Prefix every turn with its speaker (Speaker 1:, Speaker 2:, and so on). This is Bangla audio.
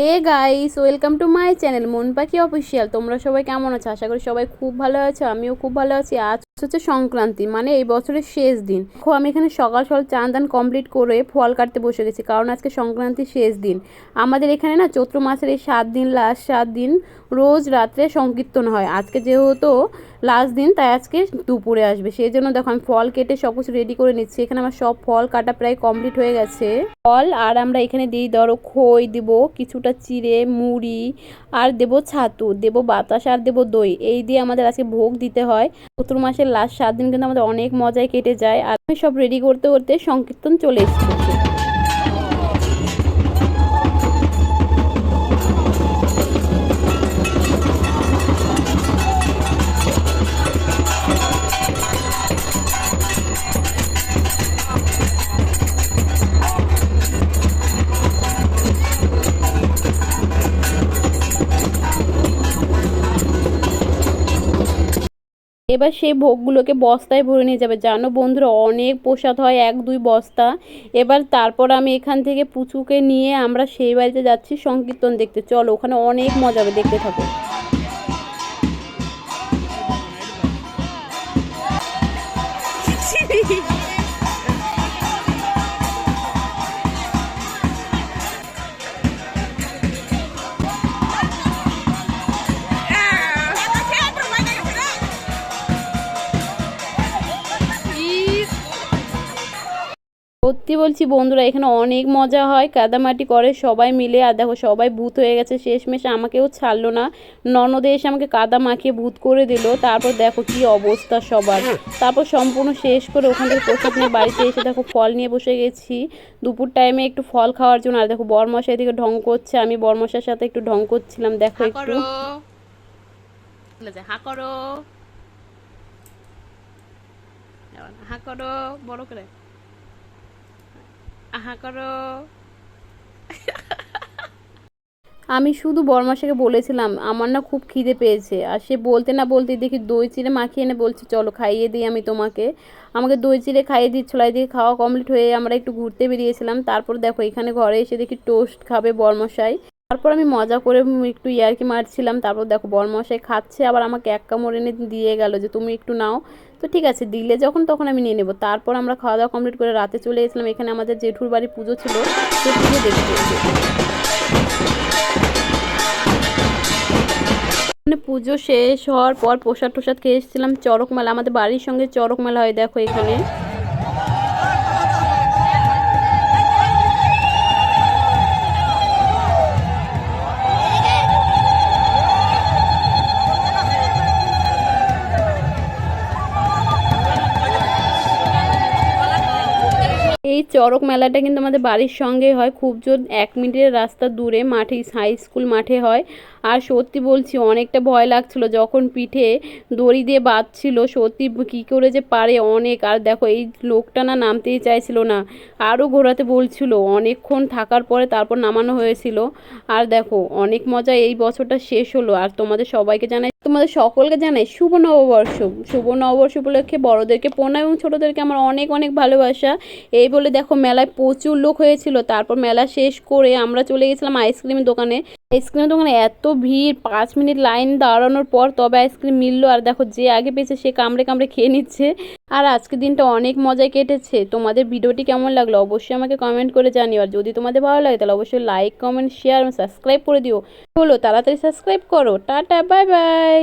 Speaker 1: A guys, welcome to my channel মন পাখি অফিসিয়াল। তোমরা সবাই কেমন আছো? আশা করি সবাই খুব ভালো আছো, আমিও খুব ভালো আছি। আজ হচ্ছে সংক্রান্তি, মানে এই বছরের শেষ দিন। দেখো আমি এখানে সকাল সকাল চান দান কমপ্লিট করে ফল কাটতে বসে গেছি, কারণ আজকে সংক্রান্তির শেষ দিন। আমাদের এখানে না চৈত্র মাসের এই 7 দিন, লাস্ট 7 দিন রোজ রাত্রে সংকীর্তন হয়। আজকে যেহেতু লাস্ট দিন, তাই আজকে দুপুরে আসবে। সেই জন্য দেখো আমি ফল কেটে সব কিছু রেডি করে নিচ্ছি। এখানে আমার সব ফল কাটা প্রায় কমপ্লিট হয়ে গেছে। ফল আর আমরা এখানে দিই ধরো খই দিব, কিছুটা চিড়ে, মুড়ি, আর দেব ছাতু, দেব বাতাসা, আর দেব দই। এই দিয়ে আমাদের আজকে ভোগ দিতে হয়। চৈত্র মাসের লাস্ট 7 দিন কিন্তু আমাদের অনেক মজায় কেটে যায়। আর আমি সব রেডি করতে করতে সংকীর্তন চলে এসেছে। এবার সেই ভোগগুলোকে বস্তায় ভরে নিয়ে যাবে। জানো বন্ধুরা, অনেক প্রসাদ হয়, 1-2 বস্তা। এবার তারপর আমি এখান থেকে পুচুকে নিয়ে আমরা সেই বাড়িতে যাচ্ছি সংকীর্তন দেখতে। চলো, ওখানে অনেক মজা হবে, দেখতে থাকো। সত্যি বলছি বন্ধুরা, এখানে অনেক মজা হয়, কাদামাটি করে সবাই মিলে। আর দেখো সবাই ভূত হয়ে গেছে, শেষমেশ আমাকেও ছাড়লো না। ননদে এসে আমাকে কাদা মাখিয়ে ভূত করে দিল। তারপর দেখো কি অবস্থা সবার। তারপর সম্পূর্ণ শেষ করে ওখান থেকে প্রসাদ নিয়ে বাড়িতে এসে দেখো ফল নিয়ে বসে গেছি দুপুর টাইমে একটু ফল খাওয়ার জন্য। আর দেখো বরমশাই দিকে ঢং করছে, আমি বরমশার সাথে একটু ঢং করছিলাম। দেখো একটু হা করো, হা করো বড় করে, আহা করো। আমি শুধু বরমাসাকে বলেছিলাম আমার না খুব খিদে পেয়েছে, আর সে বলতে না বলতেই দেখি দই চিড়ে মাখিয়ে এনে বলছে চলো খাইয়ে দিই আমি তোমাকে। আমাকে দই চিড়ে খাইয়ে দিচ্ছিল। এদিকে খাওয়া কমপ্লিট হয়ে আমরা একটু ঘুরতে বেরিয়েছিলাম। তারপর দেখো এখানে ঘরে এসে দেখি টোস্ট খাবে বরমশাই। তারপর আমি মজা করে একটু ইয়ার্কি মারছিলাম। তারপর দেখো বরমশাই খাচ্ছে, আবার আমাকে 1 কামড় এনে দিয়ে গেল যে তুমি একটু নাও। তো ঠিক আছে, দিলে যখন তখন আমি নিয়ে নেবো। তারপর আমরা খাওয়া দাওয়া কমপ্লিট করে রাতে চলে গেছিলাম। এখানে আমাদের জেঠুর বাড়ি পুজো ছিল, তো পুজো দেখতে। মানে পুজো শেষ হওয়ার পর প্রসাদ টোসাদ খেয়ে এসেছিলাম। চড়ক মেলা, আমাদের বাড়ির সঙ্গে চড়ক মেলা হয়, দেখো এখানে। এই চড়ক মেলাটা কিন্তু আমাদের বাড়ির সঙ্গে হয়, খুব জোর 1 মিনিটের রাস্তা দূরে মাঠে, হাই স্কুল মাঠে হয়। আর সত্যি বলছি অনেকটা ভয় লাগছিল যখন পিঠে দড়ি দিয়ে বাঁধছিল। সত্যি কী করে যে পারে অনেক। আর দেখো এই লোকটা না নামতেই চাইছিল না, আরও ঘোরাতে বলছিল। অনেকক্ষণ থাকার পরে তারপর নামানো হয়েছিল। আর দেখো অনেক মজা। এই বছরটা শেষ হলো, আর তোমাদের সবাইকে জানাই, তোমাদের সকলকে জানাই শুভ নববর্ষ। শুভ নববর্ষ উপলক্ষে বড়োদেরকে প্রণাম এবং ছোটোদেরকে আমার অনেক অনেক ভালোবাসা। এই বলে দেখো মেলায় প্রচুর লোক হয়েছিল। তারপর মেলা শেষ করে আমরা চলে গেছিলাম আইসক্রিমের দোকানে। আইসক্রিমের দোকানে এত ভিড়, 5 মিনিট লাইন দাঁড়ানোর পর তবে আইসক্রিম মিললো। আর দেখো যে আগে পেয়েছে সে কামড়ে কামড়ে খেয়ে নিচ্ছে। আর আজকের দিনটা অনেক মজায় কেটেছে। তোমাদের ভিডিওটি কেমন লাগলো অবশ্যই আমাকে কমেন্ট করে জানিও। আর যদি তোমাদের ভালো লাগে তাহলে অবশ্যই লাইক, কমেন্ট, শেয়ার এবং সাবস্ক্রাইব করে দিও। হলো তাড়াতাড়ি সাবস্ক্রাইব করো। Tata, bye bye.